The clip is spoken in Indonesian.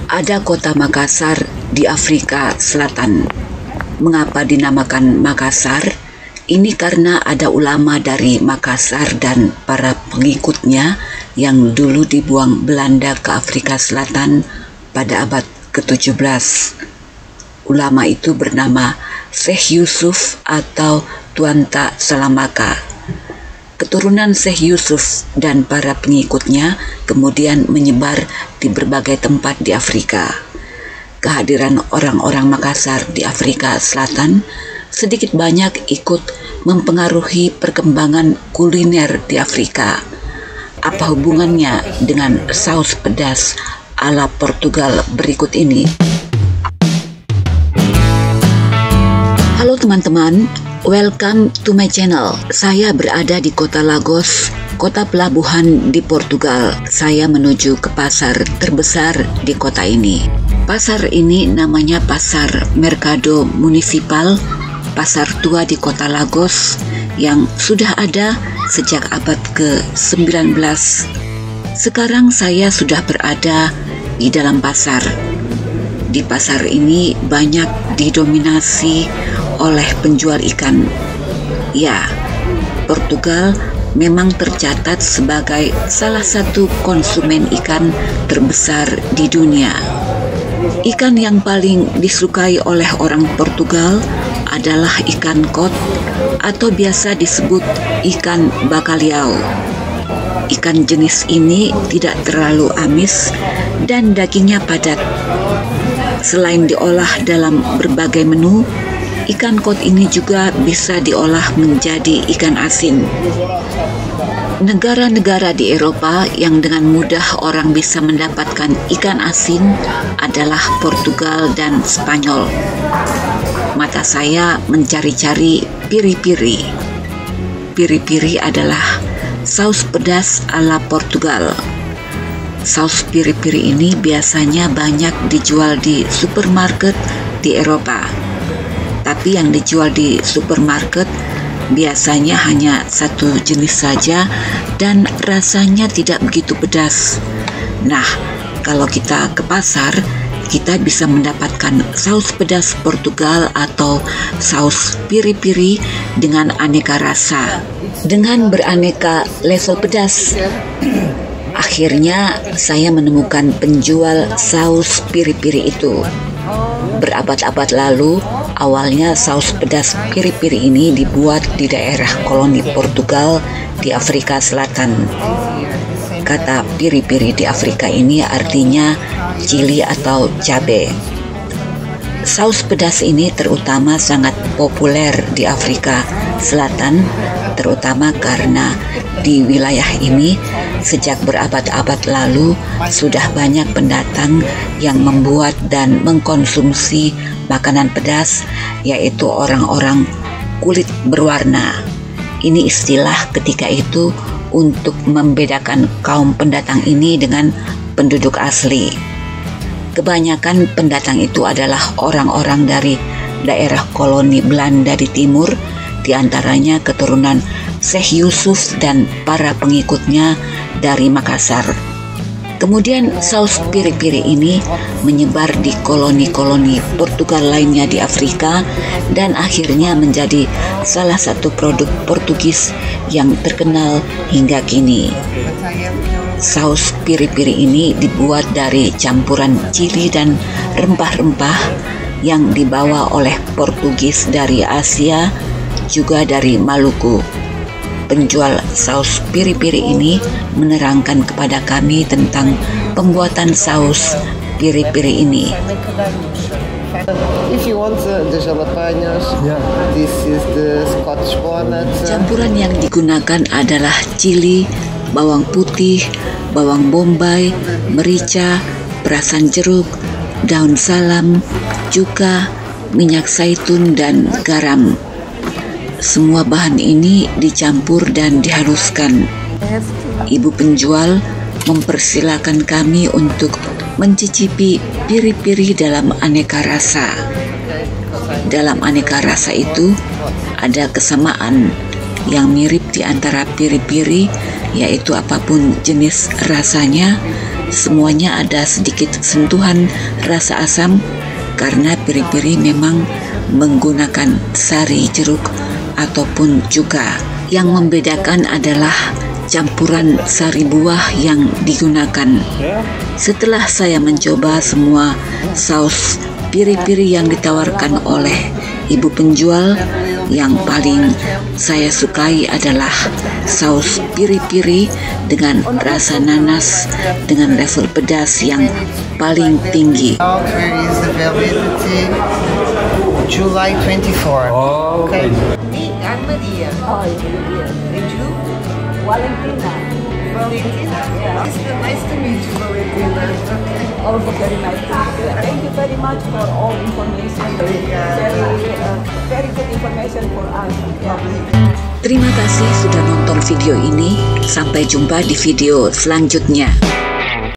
Ada kota Makassar di Afrika Selatan. Mengapa dinamakan Makassar? Ini karena ada ulama dari Makassar dan para pengikutnya yang dulu dibuang Belanda ke Afrika Selatan pada abad ke-17. Ulama itu bernama Syekh Yusuf atau Tuanta Salamaka. Keturunan Syekh Yusuf dan para pengikutnya kemudian menyebar di berbagai tempat di Afrika. Kehadiran orang-orang Makassar di Afrika Selatan sedikit banyak ikut mempengaruhi perkembangan kuliner di Afrika. Apa hubungannya dengan saus pedas ala Portugal berikut ini? Halo teman-teman, welcome to my channel. Saya berada di kota Lagos, kota pelabuhan di Portugal. Saya menuju ke pasar terbesar di kota ini. Pasar ini namanya Pasar Mercado Municipal, pasar tua di kota Lagos yang sudah ada sejak abad ke-19. Sekarang saya sudah berada di dalam pasar. Di pasar ini banyak didominasi oleh penjual ikan. Ya, Portugal memang tercatat sebagai salah satu konsumen ikan terbesar di dunia. Ikan yang paling disukai oleh orang Portugal adalah ikan kod atau biasa disebut ikan bacalhau. Ikan jenis ini tidak terlalu amis dan dagingnya padat. Selain diolah dalam berbagai menu, ikan kod ini juga bisa diolah menjadi ikan asin. Negara-negara di Eropa yang dengan mudah orang bisa mendapatkan ikan asin adalah Portugal dan Spanyol. Mata saya mencari-cari piri-piri. Piri-piri adalah saus pedas ala Portugal. Saus piri-piri ini biasanya banyak dijual di supermarket di Eropa. Tapi yang dijual di supermarket biasanya hanya satu jenis saja dan rasanya tidak begitu pedas. Nah, kalau kita ke pasar, kita bisa mendapatkan saus pedas Portugal atau saus piri-piri dengan aneka rasa, dengan beraneka level pedas. Akhirnya saya menemukan penjual saus piri-piri itu. Berabad-abad lalu, awalnya saus pedas piri-piri ini dibuat di daerah koloni Portugal di Afrika Selatan. Kata piri-piri di Afrika ini artinya cili atau cabai. Saus pedas ini terutama sangat populer di Afrika Selatan, terutama karena di wilayah ini sejak berabad-abad lalu sudah banyak pendatang yang membuat dan mengkonsumsi makanan pedas, yaitu orang-orang kulit berwarna. Ini istilah ketika itu untuk membedakan kaum pendatang ini dengan penduduk asli. Kebanyakan pendatang itu adalah orang-orang dari daerah koloni Belanda di timur, di antaranya keturunan Syekh Yusuf dan para pengikutnya dari Makassar. Kemudian saus piri-piri ini menyebar di koloni-koloni Portugal lainnya di Afrika dan akhirnya menjadi salah satu produk Portugis yang terkenal hingga kini. Saus piri-piri ini dibuat dari campuran cili dan rempah-rempah yang dibawa oleh Portugis dari Asia, juga dari Maluku. Penjual saus piri-piri ini menerangkan kepada kami tentang pembuatan saus piri-piri ini. If you want the jalapenos, this is the Scotch bonnet. Campuran yang digunakan adalah cili, bawang putih, bawang bombay, merica, perasan jeruk, daun salam, cuka, minyak zaitun, dan garam. Semua bahan ini dicampur dan dihaluskan. Ibu penjual mempersilahkan kami untuk mencicipi piri-piri dalam aneka rasa. Dalam aneka rasa itu ada kesamaan yang mirip di antara piri-piri, yaitu apapun jenis rasanya, semuanya ada sedikit sentuhan rasa asam karena piri-piri memang menggunakan sari jeruk ataupun cuka. Yang membedakan adalah campuran sari buah yang digunakan. Setelah saya mencoba semua saus piri-piri yang ditawarkan oleh ibu penjual, yang paling saya sukai adalah saus piri-piri dengan rasa nanas dengan level pedas yang paling tinggi. July 24. Oh, okay. I'm Maria. Oh, yes. And you? Valentina. Valentina? Yeah. Nice to meet you, Valentina. Also very nice to meet you. Thank you very much for all information. Very good information for us. Yeah. Terima kasih sudah nonton video ini. Sampai jumpa di video selanjutnya.